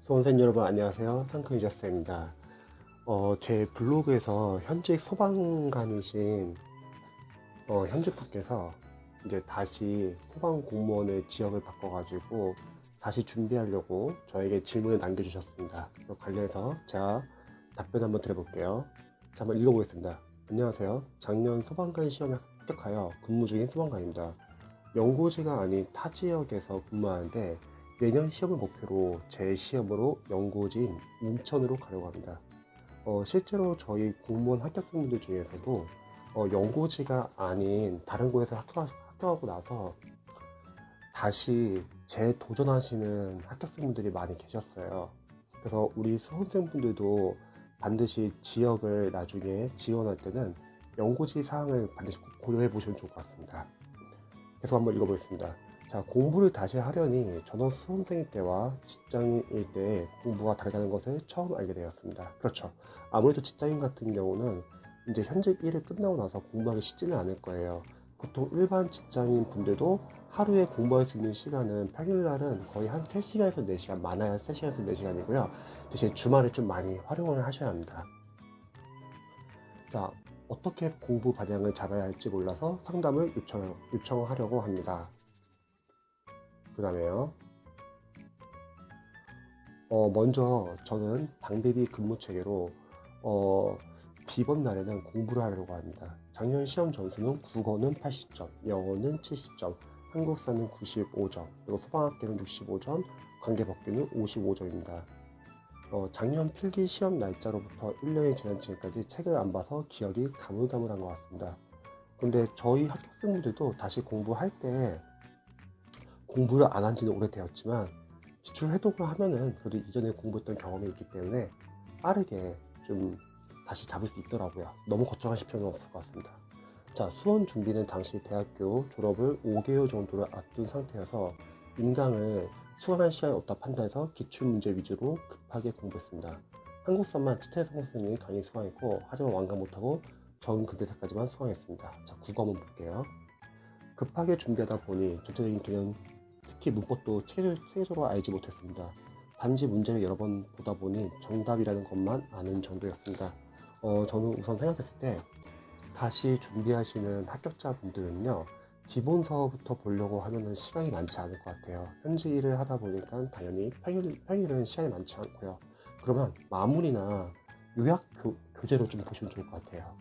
수험생 여러분 안녕하세요. 상큼 유저쌤입니다. 제 블로그에서 현직 소방관이신 현직분께서 이제 다시 소방 공무원의 지역을 바꿔가지고 다시 준비하려고 저에게 질문을 남겨주셨습니다. 관련해서 제가 답변 한번 드려볼게요. 자, 한번 읽어보겠습니다. 안녕하세요. 작년 소방관 시험에 합격하여 근무 중인 소방관입니다. 연고지가 아닌 타 지역에서 근무하는데 내년 시험을 목표로 제 시험으로 연고지인 인천으로 가려고 합니다. 실제로 저희 공무원 합격생분들 중에서도 연고지가 아닌 다른 곳에서 합격하고 나서 다시 재도전하시는 합격생분들이 많이 계셨어요. 그래서 우리 수험생분들도 반드시 지역을 나중에 지원할 때는 연고지 사항을 반드시 고려해 보시면 좋을 것 같습니다. 계속 한번 읽어보겠습니다. 자, 공부를 다시 하려니 전업 수험생일 때와 직장인일 때 공부가 다르다는 것을 처음 알게 되었습니다. 그렇죠. 아무래도 직장인 같은 경우는 이제 현직 일을 끝나고 나서 공부하기 쉽지는 않을 거예요. 보통 일반 직장인 분들도 하루에 공부할 수 있는 시간은 평일날은 거의 한 3시간에서 4시간, 많아야 3시간에서 4시간이고요. 대신 주말에 좀 많이 활용을 하셔야 합니다. 자, 어떻게 공부 방향을 잡아야 할지 몰라서 상담을 요청하려고 합니다. 그 다음에요. 먼저 저는 당비비 근무 체계로 비번 날에는 공부를 하려고 합니다. 작년 시험 점수는 국어는 80점, 영어는 70점, 한국사는 95점, 그리고 소방학계는 65점, 관계법규는 55점입니다. 작년 필기 시험 날짜로부터 1년이 지난 지금까지 책을 안 봐서 기억이 가물가물한 것 같습니다. 근데 저희 합격생분들도 다시 공부할 때 공부를 안 한 지는 오래되었지만 기출 회독을 하면은 그래도 이전에 공부했던 경험이 있기 때문에 빠르게 좀 다시 잡을 수 있더라고요. 너무 걱정하실 필요는 없을 것 같습니다. 자, 수험 준비는 당시 대학교 졸업을 5개월 정도를 앞둔 상태여서 인강을 수강할 시간이 없다 판단해서 기출문제 위주로 급하게 공부했습니다. 한국사만 최태성 선생님이 강의 수강했고 하지만 완강 못하고 전 근대사까지만 수강했습니다. 자, 국어 한번 볼게요. 급하게 준비하다 보니 전체적인 개념, 특히 문법도 체계적으로 알지 못했습니다. 단지 문제를 여러 번 보다 보니 정답이라는 것만 아는 정도였습니다. 저는 우선 생각했을 때 다시 준비하시는 합격자분들은요, 기본서부터 보려고 하면 시간이 많지 않을 것 같아요. 현직 일을 하다 보니까 당연히 평일은 시간이 많지 않고요. 그러면 마무리나 요약 교재로 좀 보시면 좋을 것 같아요.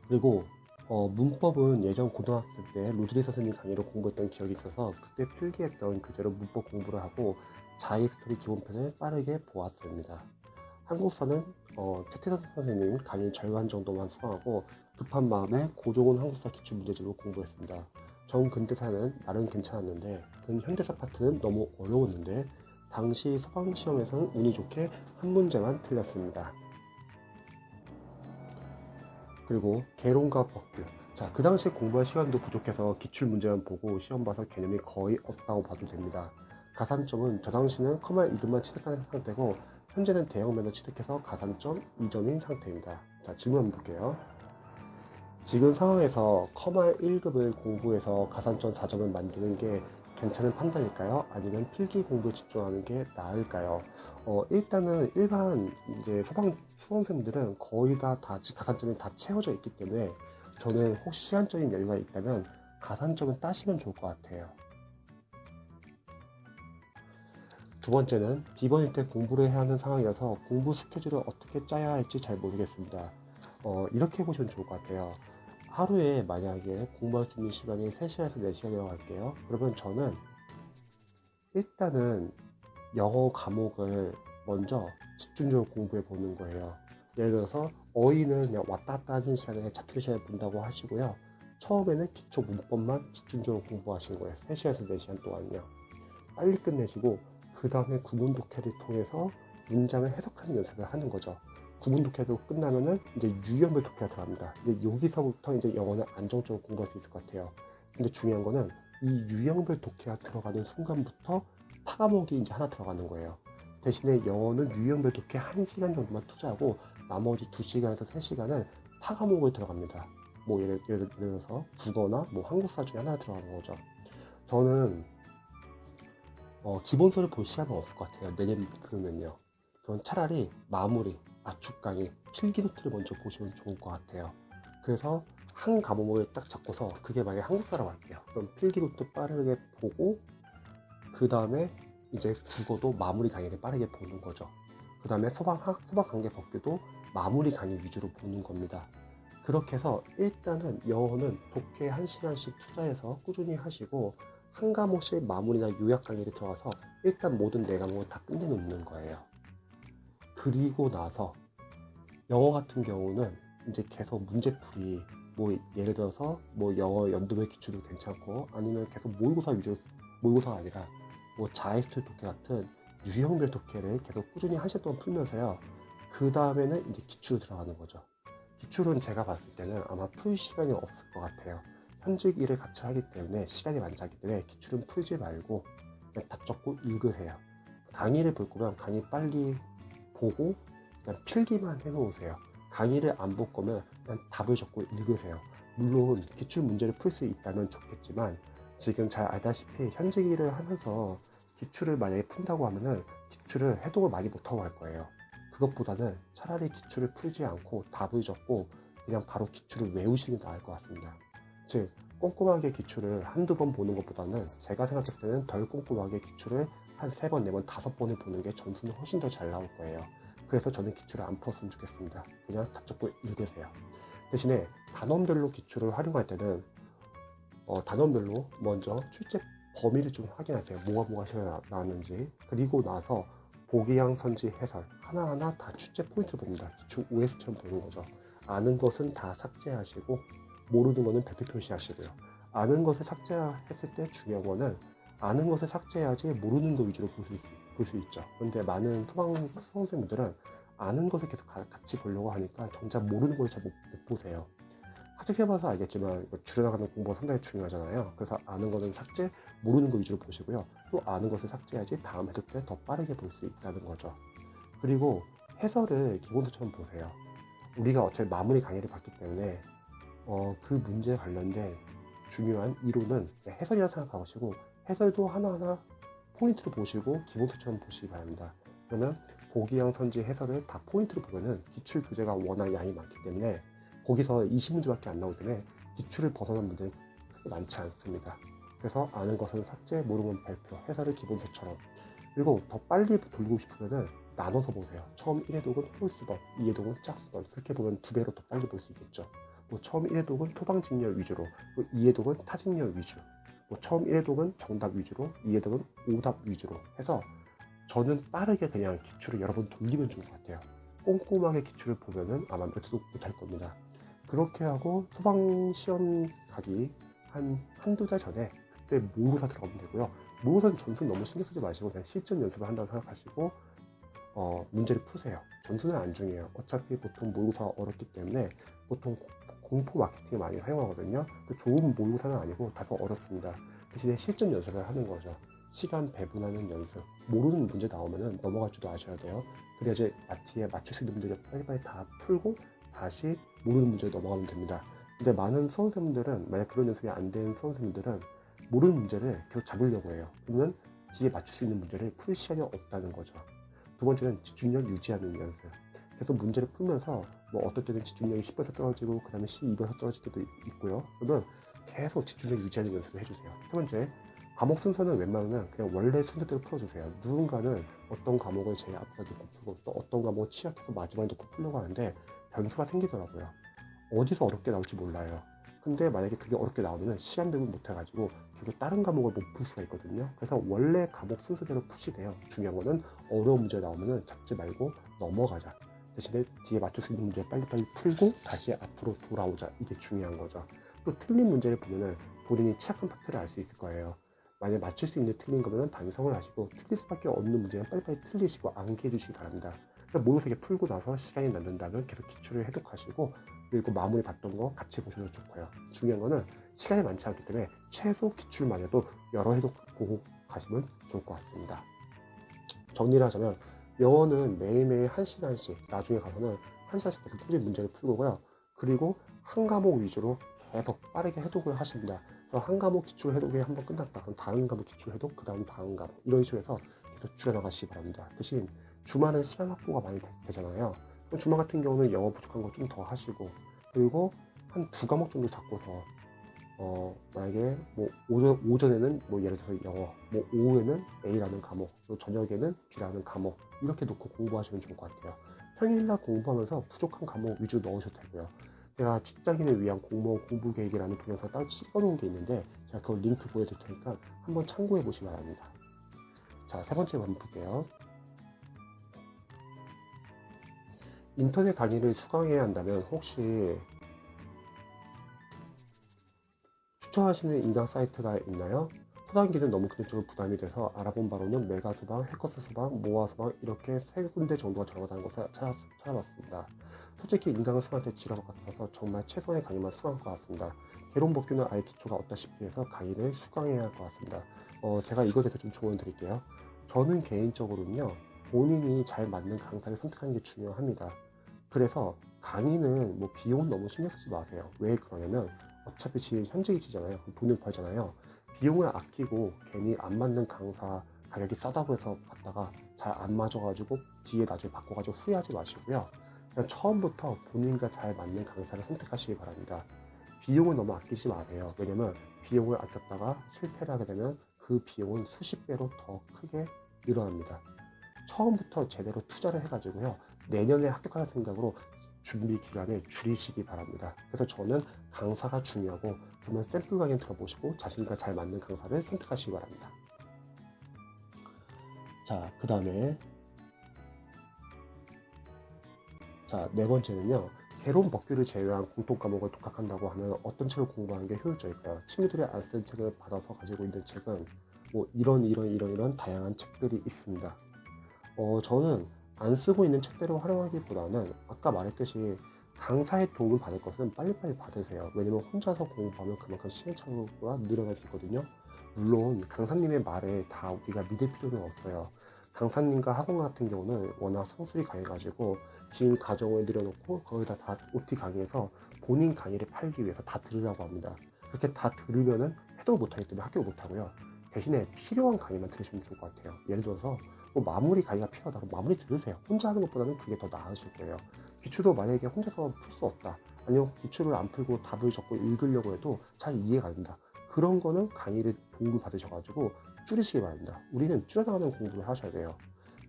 그리고 문법은 예전 고등학생 때 로즈리 선생님 강의로 공부했던 기억이 있어서 그때 필기했던 교재로 문법 공부를 하고 자의 스토리 기본편을 빠르게 보았습니다. 한국사는 최태선 선생님 강의 절반 정도만 수강하고 급한 마음에 고종훈 한국사 기출문제집을 공부했습니다. 전 근대사는 나름 괜찮았는데 현대사 파트는 너무 어려웠는데 당시 소방시험에서는 운이 좋게 한 문제만 틀렸습니다. 그리고 개론과 법규. 자, 그 당시에 공부할 시간도 부족해서 기출 문제만 보고 시험 봐서 개념이 거의 없다고 봐도 됩니다. 가산점은 저 당시는 커마 2등만 취득한 상태고 현재는 대형면허 취득해서 가산점 2점인 상태입니다. 자, 질문 한번 볼게요. 지금 상황에서 커마 1급을 공부해서 가산점 4점을 만드는 게 괜찮은 판단일까요? 아니면 필기 공부에 집중하는 게 나을까요? 일단은 일반 이제 수험생들은 거의 다 가산점이 다 채워져 있기 때문에 저는 혹시 시간적인 여유가 있다면 가산점은 따시면 좋을 것 같아요. 두 번째는 비번일 때 공부를 해야 하는 상황이라서 공부 스케줄을 어떻게 짜야 할지 잘 모르겠습니다. 이렇게 해보시면 좋을 것 같아요. 하루에 만약에 공부할 수 있는 시간이 3시간에서 4시간이라고 할게요. 그러면 저는 일단은 영어 과목을 먼저 집중적으로 공부해 보는 거예요. 예를 들어서 어휘는 그냥 왔다 갔다 하는 시간에 자투리 시간에 본다고 하시고요. 처음에는 기초 문법만 집중적으로 공부하시는 거예요. 3시간에서 4시간 동안요. 빨리 끝내시고 그 다음에 구문 독해를 통해서 문장을 해석하는 연습을 하는 거죠. 구문 독해도 끝나면은 이제 유형별 독해가 들어갑니다. 이제 여기서부터 이제 영어는 안정적으로 공부할 수 있을 것 같아요. 근데 중요한 거는 이 유형별 독해가 들어가는 순간부터 타 과목이 이제 하나 들어가는 거예요. 대신에 영어는 유형별 독해 1시간 정도만 투자하고 나머지 2시간에서 3시간은 타 과목을 들어갑니다. 뭐 예를 들어서 국어나 뭐 한국사 중에 하나 들어가는 거죠. 저는 기본서를 볼 시간은 없을 것 같아요. 내년 그러면요. 그럼 차라리 마무리, 압축 강의, 필기 노트를 먼저 보시면 좋을 것 같아요. 그래서 한 과목을 딱 잡고서 그게 만약에 한국사라고 할게요. 그럼 필기 노트 빠르게 보고 그 다음에 이제 국어도 마무리 강의를 빠르게 보는 거죠. 그 다음에 소방 관계 법규도 마무리 강의 위주로 보는 겁니다. 그렇게 해서 일단은 영어는 독해 1시간씩 투자해서 꾸준히 하시고 한 과목씩 마무리나 요약 강의를 들어가서 일단 모든 4과목을 다 끝내놓는 거예요. 그리고 나서 영어 같은 경우는 이제 계속 문제풀이, 뭐 예를 들어서 뭐 영어 연도별 기출도 괜찮고 아니면 계속 모의고사 위주로, 모의고사가 아니라 뭐 자애스토 독해 같은 유형별 독해를 계속 꾸준히 하실 동안 풀면서요. 그 다음에는 이제 기출로 들어가는 거죠. 기출은 제가 봤을 때는 아마 풀 시간이 없을 것 같아요. 현직 일을 같이 하기 때문에 시간이 많지 않기 때문에 기출은 풀지 말고 그냥 답 적고 읽으세요. 강의를 볼 거면 강의 빨리 보고 그냥 필기만 해놓으세요. 강의를 안 볼 거면 그냥 답을 적고 읽으세요. 물론 기출 문제를 풀 수 있다면 좋겠지만 지금 잘 알다시피 현직 일을 하면서 기출을 만약에 푼다고 하면은 기출을 해독을 많이 못하고 할 거예요. 그것보다는 차라리 기출을 풀지 않고 답을 적고 그냥 바로 기출을 외우시는 게 나을 것 같습니다. 즉 꼼꼼하게 기출을 한두 번 보는 것보다는 제가 생각했을 때는 덜 꼼꼼하게 기출을 한 3번, 4번, 5번을 보는 게 점수는 훨씬 더 잘 나올 거예요. 그래서 저는 기출을 안 풀었으면 좋겠습니다. 그냥 답 적고 읽으세요. 대신에 단원별로 기출을 활용할 때는 단원별로 먼저 출제 범위를 좀 확인하세요. 뭐가 시간에 나왔는지. 그리고 나서 보기양 선지 해설 하나하나 다 출제 포인트를 봅니다. 기출 OS처럼 보는 거죠. 아는 것은 다 삭제하시고 모르는 거는 별표 표시하시고요. 아는 것을 삭제했을 때 중요한 거는 아는 것을 삭제해야지 모르는 거 위주로 볼 수 있죠. 그런데 많은 수험생분들은 아는 것을 계속 같이 보려고 하니까 정작 모르는 걸 잘 못 보세요. 하득해봐서 알겠지만 줄여나가는 공부가 상당히 중요하잖아요. 그래서 아는 거는 삭제, 모르는 거 위주로 보시고요. 또 아는 것을 삭제해야지 다음 해독 때 더 빠르게 볼 수 있다는 거죠. 그리고 해설을 기본서처럼 보세요. 우리가 어차피 마무리 강의를 받기 때문에 그 문제에 관련된 중요한 이론은 해설이라 생각하시고 해설도 하나하나 포인트를 보시고 기본서처럼 보시기 바랍니다. 그러면 보기형 선지 해설을 다 포인트로 보면은 기출 교재가 워낙 양이 많기 때문에 거기서 20문제밖에 안 나오기 때문에 기출을 벗어난 문제는 크게 많지 않습니다. 그래서 아는 것은 삭제, 모르는 건 발표, 해설을 기본서처럼. 그리고 더 빨리 돌리고 싶으면은 나눠서 보세요. 처음 1회독은 홀수번, 2회독은 짝수번. 그렇게 보면 2배로 더 빨리 볼 수 있겠죠. 뭐 처음 1회독은 토방직렬 위주로, 2회독은 타직렬 위주, 뭐 처음 1회독은 정답 위주로, 2회독은 오답 위주로 해서 저는 빠르게 그냥 기출을 여러 번 돌리면 좋을 것 같아요. 꼼꼼하게 기출을 보면은 아마 몇 회독 못할 겁니다. 그렇게 하고 소방시험 가기 한두 달 전에 그때 모의고사 들어가면 되고요. 모의고사는 점수 너무 신경 쓰지 마시고 그냥 실전 연습을 한다고 생각하시고 문제를 푸세요. 점수는 안 중요해요. 어차피 보통 모의고사가 어렵기 때문에 보통 공포 마케팅을 많이 사용하거든요. 좋은 모의고사는 아니고 다소 어렵습니다. 대신에 실전 연습을 하는 거죠. 시간 배분하는 연습. 모르는 문제 나오면은 넘어갈 줄도 아셔야 돼요. 그래야지 마티에 맞출 수 있는 문제를 빨리빨리 다 풀고 다시 모르는 문제로 넘어가면 됩니다. 근데 많은 수험생분들은 만약 그런 연습이 안 된 수험생분들은 모르는 문제를 계속 잡으려고 해요. 그러면 뒤에 맞출 수 있는 문제를 풀 시간이 없다는 거죠. 두 번째는 집중력 유지하는 연습. 계속 문제를 풀면서 뭐 어떨 때는 집중력이 10에서 떨어지고 그 다음에 12에서 떨어질 때도 있고요. 그러면 계속 집중력 유지하는 연습을 해주세요. 세 번째, 과목 순서는 웬만하면 그냥 원래 순서대로 풀어주세요. 누군가는 어떤 과목을 제일 앞에서 놓고 풀고 또 어떤 과목을 취약해서 마지막에 놓고 풀려고 하는데 변수가 생기더라고요. 어디서 어렵게 나올지 몰라요. 근데 만약에 그게 어렵게 나오면 시간 배분 못 해가지고 결국 다른 과목을 못 풀 수가 있거든요. 그래서 원래 과목 순서대로 푸시돼요. 중요한 거는 어려운 문제 나오면 잡지 말고 넘어가자. 대신에 뒤에 맞출 수 있는 문제 빨리빨리 풀고 다시 앞으로 돌아오자. 이게 중요한 거죠. 또 틀린 문제를 보면은 본인이 취약한 팩트를 알 수 있을 거예요. 만약 맞출 수 있는 틀린 거면 반성을 하시고 틀릴 수밖에 없는 문제는 빨리빨리 틀리시고 암기해 주시기 바랍니다. 모의고사 풀고 나서 시간이 남는다면 계속 기출을 해독하시고 그리고 마무리 봤던 거 같이 보셔도 좋고요. 중요한 거는 시간이 많지 않기 때문에 최소 기출만 해도 여러 해독 보고 가시면 좋을 것 같습니다. 정리를 하자면 영어는 매일매일 1시간씩 나중에 가서는 1시간씩 계속 꾸준히 문제를 풀고요. 그리고 한 과목 위주로 계속 빠르게 해독을 하십니다. 그래서 한 과목 기출해독이 한번 끝났다. 그럼 다른 과목 기출해독, 그 다음 과목 이런 식으로 해서 계속 줄여나가시기 바랍니다. 대신 주말은 시간 확보가 많이 되잖아요. 그럼 주말 같은 경우는 영어 부족한 거 좀 더 하시고, 그리고 한 두 과목 정도 잡고서 만약에 뭐 오전에는 뭐 예를 들어서 영어, 뭐 오후에는 A라는 과목, 또 저녁에는 B라는 과목 이렇게 놓고 공부하시면 좋을 것 같아요. 평일날 공부하면서 부족한 과목 위주 넣으셔도 되고요. 제가 직장인을 위한 공무원 공부 계획이라는 동영상 따로 찍어 놓은 게 있는데 제가 그걸 링크 보여드릴 테니까 한번 참고해 보시기 바랍니다. 자, 세 번째 한번 볼게요. 인터넷 강의를 수강해야 한다면 혹시 추천하시는 인강 사이트가 있나요? 초단기는 너무 금액적으로 부담이 돼서 알아본 바로는 메가수강, 해커스수강, 모아수강 이렇게 세 군데 정도가 저렴하다는 것을 찾아봤습니다. 솔직히 인강을 수강할 때 지루할 것 같아서 정말 최소한의 강의만 수강할 것 같습니다. 개론법규는 아예 기초가 없다시피 해서 강의를 수강해야 할 것 같습니다. 제가 이거에 대해서 좀 조언을 드릴게요. 저는 개인적으로는요, 본인이 잘 맞는 강사를 선택하는 게 중요합니다. 그래서 강의는 뭐 비용은 너무 신경 쓰지 마세요. 왜 그러냐면 어차피 지금 현직이시잖아요. 돈을 벌잖아요. 비용을 아끼고 괜히 안 맞는 강사 가격이 싸다고 해서 갔다가 잘 안 맞아가지고 뒤에 나중에 바꿔가지고 후회하지 마시고요. 그냥 처음부터 본인과 잘 맞는 강사를 선택하시기 바랍니다. 비용을 너무 아끼지 마세요. 왜냐면 비용을 아꼈다가 실패를 하게 되면 그 비용은 수십 배로 더 크게 늘어납니다. 처음부터 제대로 투자를 해가지고요. 내년에 합격할 생각으로 준비 기간을 줄이시기 바랍니다. 그래서 저는 강사가 중요하고 그러면 샘플 강의 들어보시고 자신과 잘 맞는 강사를 선택하시기 바랍니다. 자, 그 다음에 네 번째는요. 개론 법규를 제외한 공통 과목을 독학한다고 하면 어떤 책을 공부하는 게 효율적일까요? 친구들이 안 쓴 책을 받아서 가지고 있는 책은 뭐 이런 다양한 책들이 있습니다. 저는 안 쓰고 있는 책들을 활용하기보다는 아까 말했듯이 강사의 도움을 받을 것은 빨리빨리 받으세요. 왜냐면 혼자서 공부하면 그만큼 시행착오가 늘어날 수 있거든요. 물론 강사님의 말에 다 우리가 믿을 필요는 없어요. 강사님과 학원 같은 경우는 워낙 성술이 강해가지고 긴 과정을 늘여놓고 거기다 다 OT 강의해서 본인 강의를 팔기 위해서 다 들으라고 합니다. 그렇게 다 들으면은 해도 못하기 때문에 합격을 못하고요. 대신에 필요한 강의만 들으시면 좋을 것 같아요. 예를 들어서 뭐 마무리 강의가 필요하다 그럼 마무리 들으세요. 혼자 하는 것보다는 그게 더 나으실 거예요. 기출도 만약에 혼자서 풀 수 없다, 아니면 기출을 안 풀고 답을 적고 읽으려고 해도 잘 이해가 안 된다, 그런 거는 강의를 도움을 받으셔가지고 줄이시기 바랍니다. 우리는 줄여나가는 공부를 하셔야 돼요.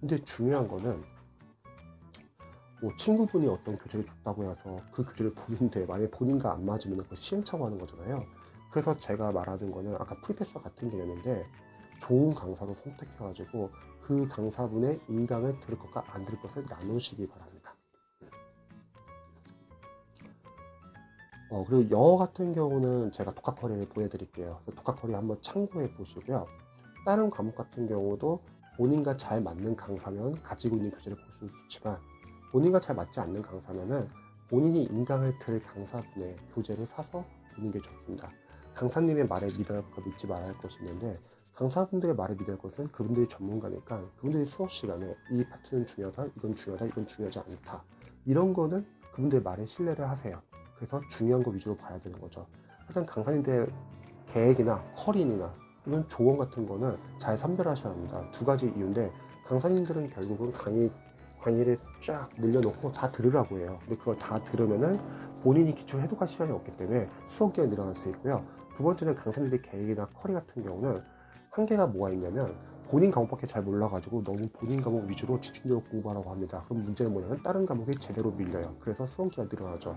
근데 중요한 거는 뭐 친구분이 어떤 교재를 줬다고 해서 그 교재를 보는데 만약에 본인과 안 맞으면 그거 시행착오 하는 거잖아요. 그래서 제가 말하는 거는 아까 프리패서 같은 개념인데 좋은 강사로 선택해가지고 그 강사분의 인강을 들을 것과 안 들을 것을 나누시기 바랍니다. 그리고 영어 같은 경우는 제가 독학커리를 보여드릴게요. 독학커리 한번 참고해 보시고요. 다른 과목 같은 경우도 본인과 잘 맞는 강사면 가지고 있는 교재를 볼 수 좋지만 본인과 잘 맞지 않는 강사면은 본인이 인강을 들을 강사분의 교재를 사서 보는 게 좋습니다. 강사님의 말에 믿어야 할 것, 믿지 말아야 할 것이 있는데 강사분들의 말에 믿어야 할 것은 그분들이 전문가니까 그분들이 수업 시간에 이 파트는 중요하다, 이건 중요하다, 이건 중요하지 않다, 이런 거는 그분들의 말에 신뢰를 하세요. 그래서 중요한 거 위주로 봐야 되는 거죠. 하여튼 강사님들 계획이나 커린이나 이런 조언 같은 거는 잘 선별하셔야 합니다. 두 가지 이유인데 강사님들은 결국은 강의를 쫙 늘려놓고 다 들으라고 해요. 근데 그걸 다 들으면은 본인이 기출 해독할 시간이 없기 때문에 수업 기간이 늘어날 수 있고요. 두 번째는 강사님들 계획이나 커리 같은 경우는 한계가 뭐가 있냐면 본인 과목밖에 잘 몰라가지고 너무 본인 과목 위주로 집중적으로 공부하라고 합니다. 그럼 문제는 뭐냐면 다른 과목이 제대로 밀려요. 그래서 수업 기간이 늘어나죠.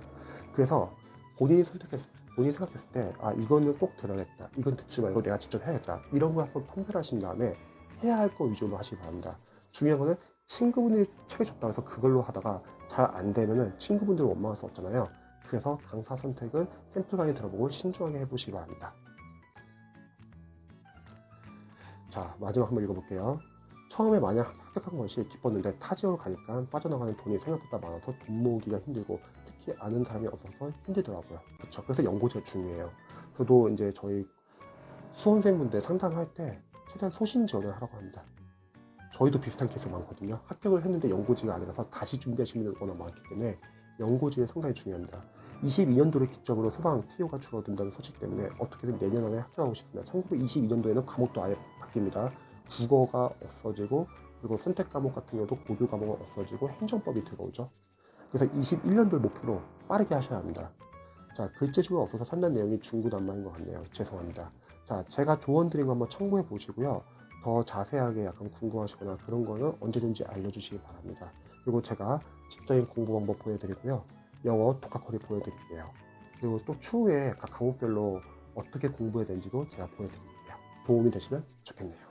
그래서 본인이 생각했을 때 이거는 꼭 들어야겠다, 이건 듣지 말고 내가 직접 해야겠다, 이런 걸 한번 판별하신 다음에 해야 할 거 위주로 하시기 바랍니다. 중요한 거는 친구분이 책을 줬다고 해서 그걸로 하다가 잘 안 되면은 친구분들 원망할 수 없잖아요. 그래서 강사 선택은 샘플 강의 들어보고 신중하게 해보시기 바랍니다. 자, 마지막 한번 읽어볼게요. 처음에 만약 합격한 것이 기뻤는데 타 지역으로 가니까 빠져나가는 돈이 생각보다 많아서 돈 모으기가 힘들고 특히 아는 사람이 없어서 힘들더라고요. 그렇죠. 그래서 연고지가 중요해요. 저도 이제 저희 수험생분들 상담할 때 최대한 소신 지원을 하라고 합니다. 저희도 비슷한 케이스가 많거든요. 합격을 했는데 연고지가 아니라서 다시 준비하시는 분이 워낙 많기 때문에 연고지는 상당히 중요합니다. 22년도를 기점으로 소방 TO가 줄어든다는 소식 때문에 어떻게든 내년 안에 합격하고 싶습니다. 1922년도에는 과목도 아예 바뀝니다. 국어가 없어지고 그리고 선택 과목 같은 경우도 고교 과목은 없어지고 행정법이 들어오죠. 그래서 21년도를 목표로 빠르게 하셔야 합니다. 자, 글재주가 없어서 산다는 내용이 중구난방인 것 같네요. 죄송합니다. 자, 제가 조언 드린 거 한번 참고해 보시고요. 더 자세하게 약간 궁금하시거나 그런 거는 언제든지 알려주시기 바랍니다. 그리고 제가 직장인 공부 방법 보여드리고요. 영어 독학거리 보여드릴게요. 그리고 또 추후에 각 과목별로 어떻게 공부해야 되는지도 제가 보여드릴게요. 도움이 되시면 좋겠네요.